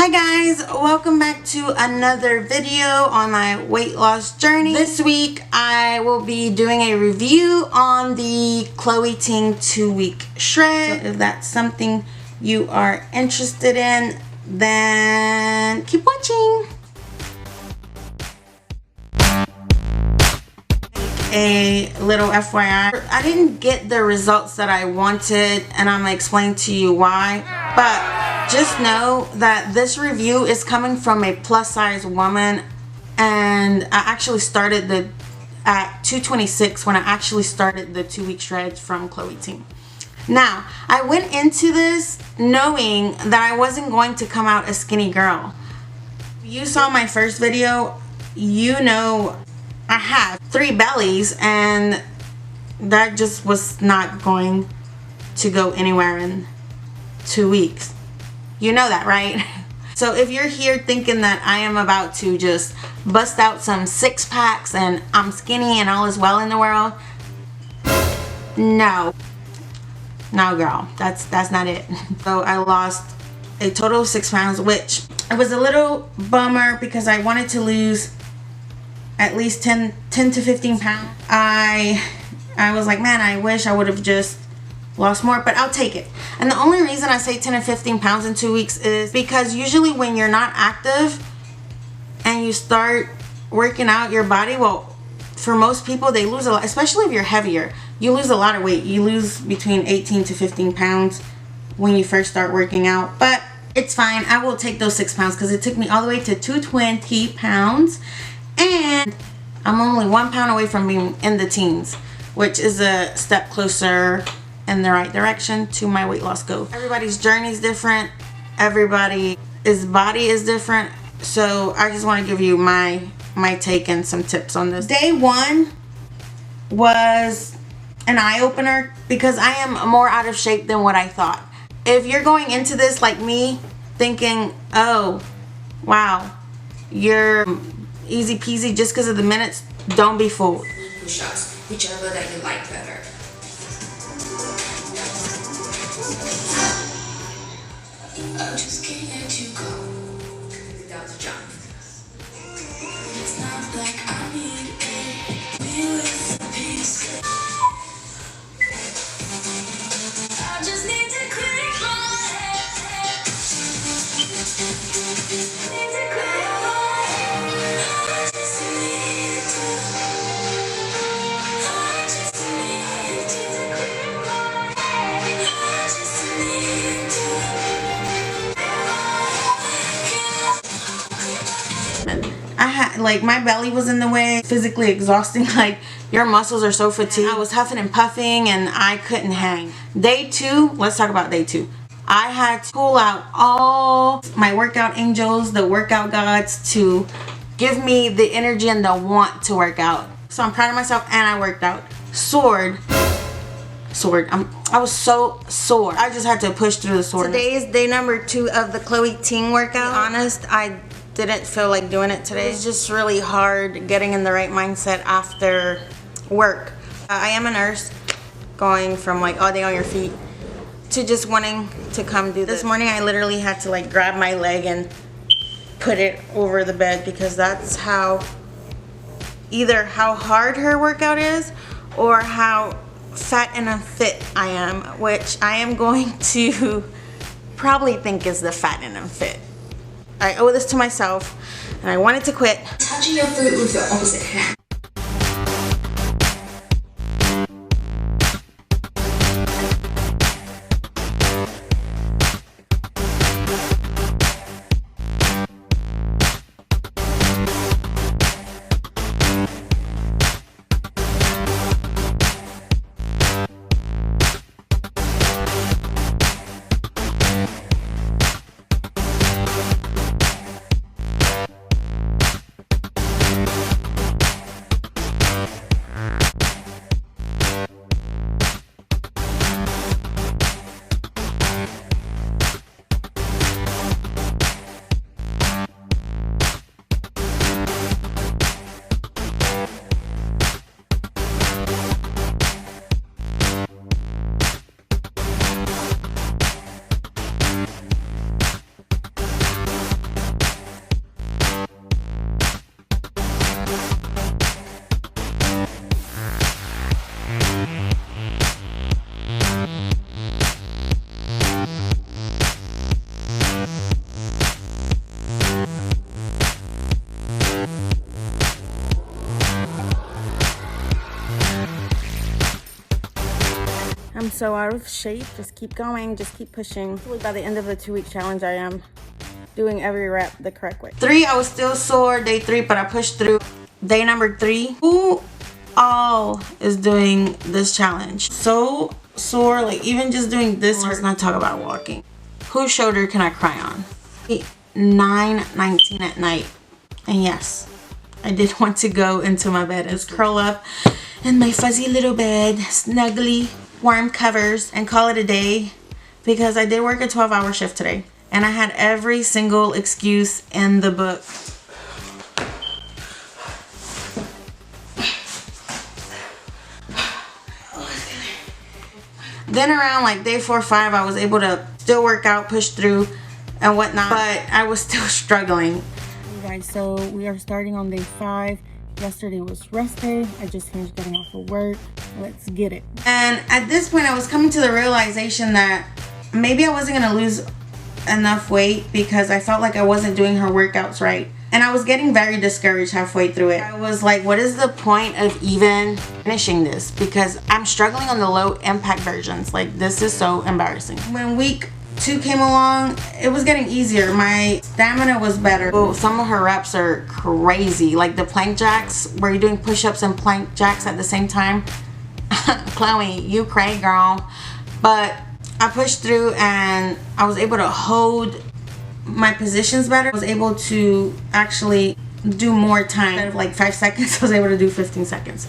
Hi guys, welcome back to another video on my weight loss journey. This week I will be doing a review on the Chloe Ting 2-week shred. So if that's something you are interested in, then keep watching. A little FYI, I didn't get the results that I wanted, and I'm gonna explain to you why, but just know that this review is coming from a plus size woman, and I actually started at 226 when I actually started the 2-week shreds from Chloe Ting. Now, I went into this knowing that I wasn't going to come out a skinny girl. If you saw my first video, you know I have 3 bellies, and that just was not going to go anywhere in 2 weeks. You know that, right? So if you're here thinking that I am about to just bust out some 6-packs and I'm skinny and all is well in the world, no girl, that's not it. So I lost a total of 6 pounds, which it was a little bummer because I wanted to lose at least 10 to 15 pounds. I was like, man, I wish I would have just lost more, but I'll take it. And the only reason I say 10 or 15 pounds in 2 weeks is because usually when you're not active and you start working out your body, well, for most people they lose a lot, especially if you're heavier. You lose a lot of weight. You lose between 18 to 15 pounds when you first start working out, but it's fine. I will take those 6 pounds because it took me all the way to 220 pounds. And I'm only 1 pound away from being in the teens, which is a step closer in the right direction to my weight loss goal. Everybody's journey is different. Everybody's body is different. So I just want to give you my take and some tips on this. Day 1 was an eye-opener because I am more out of shape than what I thought. If you're going into this like me, thinking, oh, wow, you're easy peasy just because of the minutes, don't be fooled. Push-ups, whichever that you like better. I just can't let you go without the jump. It's not like I need it. Be with a piece. I just need to clear my head. Need to clear my head. I just need to. I just need to clear my head. I just need to. I had, like, my belly was in the way, physically exhausting. Like, your muscles are so fatigued. I was huffing and puffing and I couldn't hang. Day 2, let's talk about day 2. I had to pull out all my workout angels, the workout gods, to give me the energy and the want to work out. So I'm proud of myself, and I worked out. I was so sore. I just had to push through the soreness. Today is day number 2 of the Chloe Ting workout. To be honest, I didn't feel like doing it today. It was just really hard getting in the right mindset after work. I am a nurse, going from like all day on your feet to just wanting to come do this. This morning I literally had to like grab my leg and put it over the bed because that's either how hard her workout is or how fat and unfit I am, which I am going to probably think is the fat and unfit. I owe this to myself, and I wanted to quit. Touching your food with your opposite hand. so out of shape. Just keep going, just keep pushing. By the end of the 2-week challenge, I am doing every rep the correct way. 3, I was still sore day 3, but I pushed through. Day number 3, who all is doing this challenge? So sore, like even just doing this. Let's not talk about walking. Whose shoulder can I cry on? 9:19 at night, and yes, I did want to go into my bed and curl up in my fuzzy little bed, snuggly, warm covers, and call it a day, because I did work a 12-hour shift today, and I had every single excuse in the book. Then around like day 4 or 5, I was able to still work out, push through and whatnot, but I was still struggling. You guys, so we are starting on day 5. Yesterday was rest day. I just finished getting off of work. Let's get it. And at this point, I was coming to the realization that maybe I wasn't gonna lose enough weight because I felt like I wasn't doing her workouts right. And I was getting very discouraged halfway through it. I was like, what is the point of even finishing this? Because I'm struggling on the low impact versions. Like, this is so embarrassing. When week 2 came along, it was getting easier. My stamina was better. Well, some of her reps are crazy. Like the plank jacks, where you're doing push-ups and plank jacks at the same time. Chloe, you cray, girl. But I pushed through and I was able to hold my positions better. I was able to actually do more time. Instead of like 5 seconds, I was able to do 15 seconds.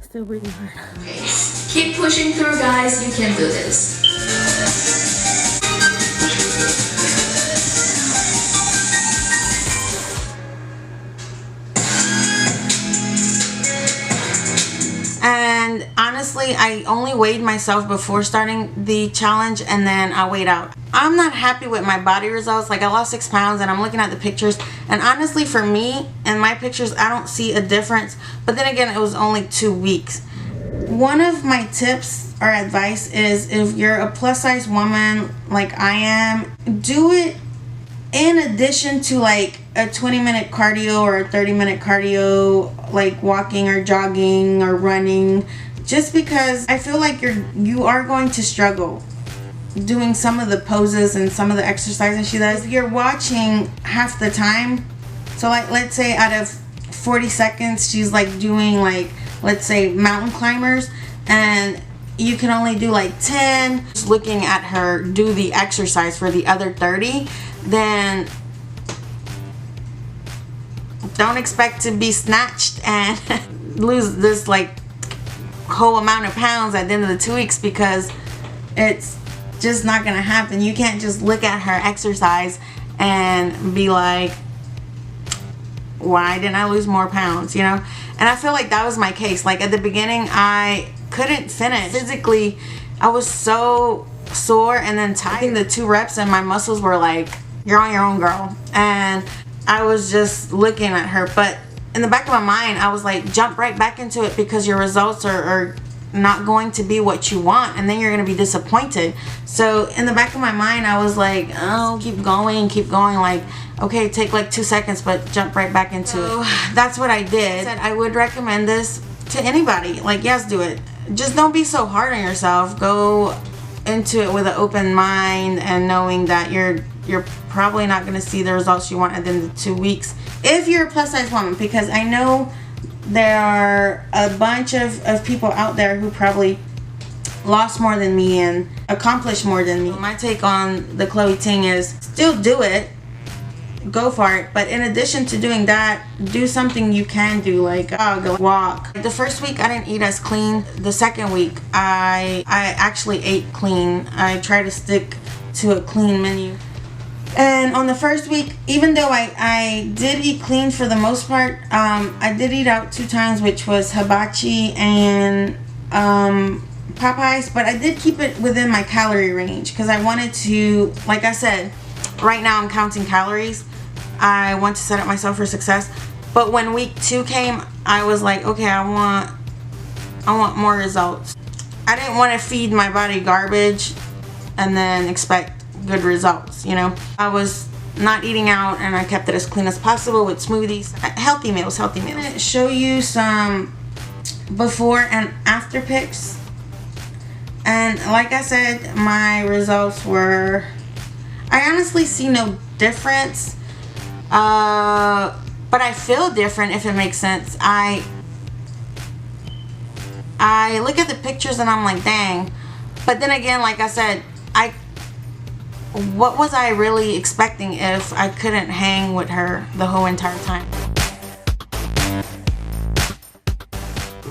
Still breathing hard. Okay. Keep pushing through, guys. You can do this. And honestly, I only weighed myself before starting the challenge, and then I weighed out. I'm not happy with my body results. Like, I lost 6 pounds, and I'm looking at the pictures, and honestly, for me and my pictures, I don't see a difference. But then again, it was only 2 weeks. One of my tips or advice is, if you're a plus size woman like I am, do it in addition to like a 20-minute cardio or a 30-minute cardio, like walking or jogging or running, just because I feel like you are going to struggle doing some of the poses and some of the exercises she does. If you're watching half the time, so like let's say out of 40 seconds she's like doing like, let's say, mountain climbers, and you can only do like 10, just looking at her do the exercise for the other 30, then don't expect to be snatched and lose this like whole amount of pounds at the end of the 2 weeks, because it's just not gonna happen. You can't just look at her exercise and be like, why didn't I lose more pounds, you know? And I feel like that was my case. Like at the beginning, I couldn't finish. Physically, I was so sore and then tired. I think the 2 reps and my muscles were like, you're on your own, girl. And I was just looking at her. But in the back of my mind, I was like, jump right back into it, because your results are not going to be what you want, and then you're going to be disappointed. So in the back of my mind, I was like, oh, keep going, like, okay, take like 2 seconds, but jump right back into it. That's what I did. I would recommend this to anybody. Like, yes, do it. Just don't be so hard on yourself. Go into it with an open mind and knowing that you're probably not going to see the results you want at the end of 2 weeks if you're a plus size woman, because I know there are a bunch of people out there who probably lost more than me and accomplished more than me. My take on the Chloe Ting is, still do it, go for it, but in addition to doing that, do something you can do, like go walk. The first week I didn't eat as clean. The second week I actually ate clean. I try to stick to a clean menu. And on the first week, even though I did eat clean for the most part, I did eat out 2 times, which was hibachi and Popeyes, but I did keep it within my calorie range because I wanted to, like I said, right now I'm counting calories. I want to set up myself for success. But when week 2 came, I was like, okay, I want more results. I didn't want to feed my body garbage and then expect good results, you know. I was not eating out and I kept it as clean as possible with smoothies. Healthy meals. I'm gonna show you some before and after pics. And like I said, my results were, I honestly see no difference. But I feel different, if it makes sense. I look at the pictures and I'm like, dang. But then again, like I said, what was I really expecting if I couldn't hang with her the whole entire time?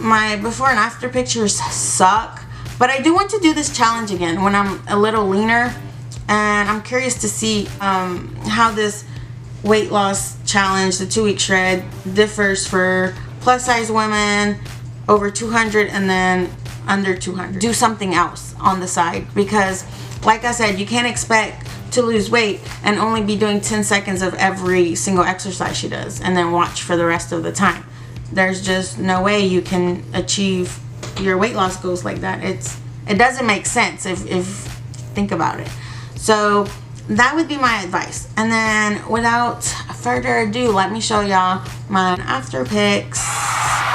My before and after pictures suck, but I do want to do this challenge again when I'm a little leaner, and I'm curious to see how this weight loss challenge, the 2-week shred, differs for plus size women over 200 and then under 200. Do something else on the side, because like I said, you can't expect to lose weight and only be doing 10 seconds of every single exercise she does and then watch for the rest of the time. There's just no way you can achieve your weight loss goals like that. It doesn't make sense if think about it. So that would be my advice. And then without further ado, let me show y'all my after pics,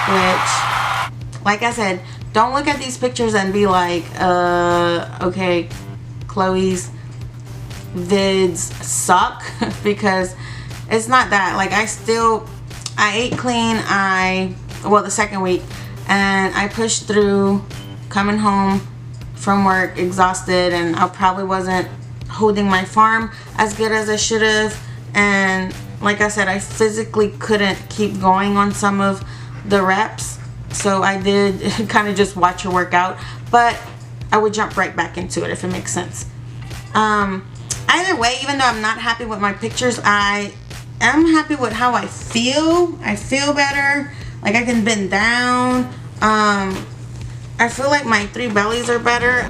which, like I said, don't look at these pictures and be like, okay, Chloe's vids suck, because it's not that. Like, I ate clean, well, the second week, and I pushed through, coming home from work exhausted, and I probably wasn't holding my form as good as I should have. And like I said, I physically couldn't keep going on some of the reps, so I did kind of just watch her work out, but I would jump right back into it, if it makes sense. Either way, even though I'm not happy with my pictures, I am happy with how I feel. I feel better, like I can bend down. I feel like my 3 bellies are better.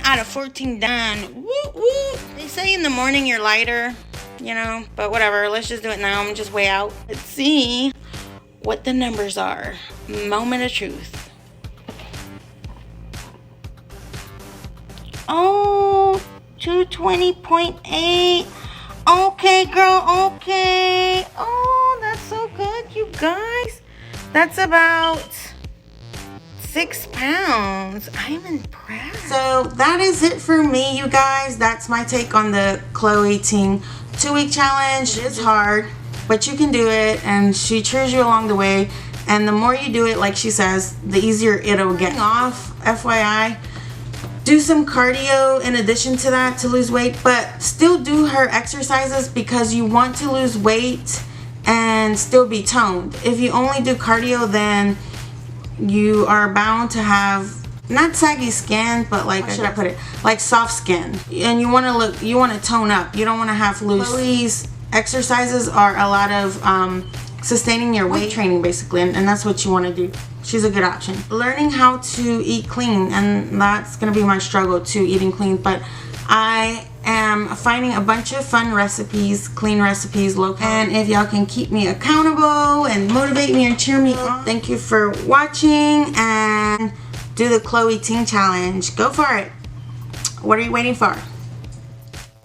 Out of 14 done. Woo woo. They say in the morning you're lighter, you know, but whatever. Let's just do it now. I'm just way out. Let's see what the numbers are. Moment of truth. Oh, 220.8. Okay, girl. Okay. Oh, that's so good, you guys. That's about 6 pounds. I'm impressed. So that is it for me, you guys. That's my take on the Chloe Ting 2-week challenge. It's hard, but you can do it, and she cheers you along the way. And the more you do it, like she says, the easier it'll get. Off, FYI, do some cardio in addition to that to lose weight, but still do her exercises because you want to lose weight and still be toned. If you only do cardio, then you are bound to have not saggy skin, but like, how should I put it, like soft skin, and you want to tone up. You don't want to have loose. Chloe's exercises are a lot of sustaining your weight training, basically, and that's what you want to do. She's a good option. Learning how to eat clean, and that's gonna be my struggle too, eating clean, but I am finding a bunch of fun recipes, clean recipes, local. And if y'all can keep me accountable and motivate me and cheer me on, thank you for watching, and do the Chloe Ting challenge. Go for it. What are you waiting for?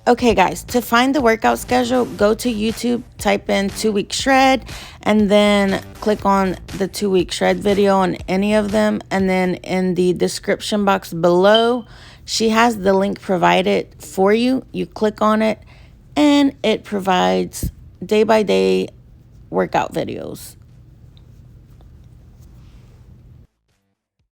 Okay, guys, to find the workout schedule, go to YouTube, type in 2-week shred, and then click on the 2-week shred video on any of them. And then in the description box below, she has the link provided for you. You click on it, and it provides day-by-day workout videos.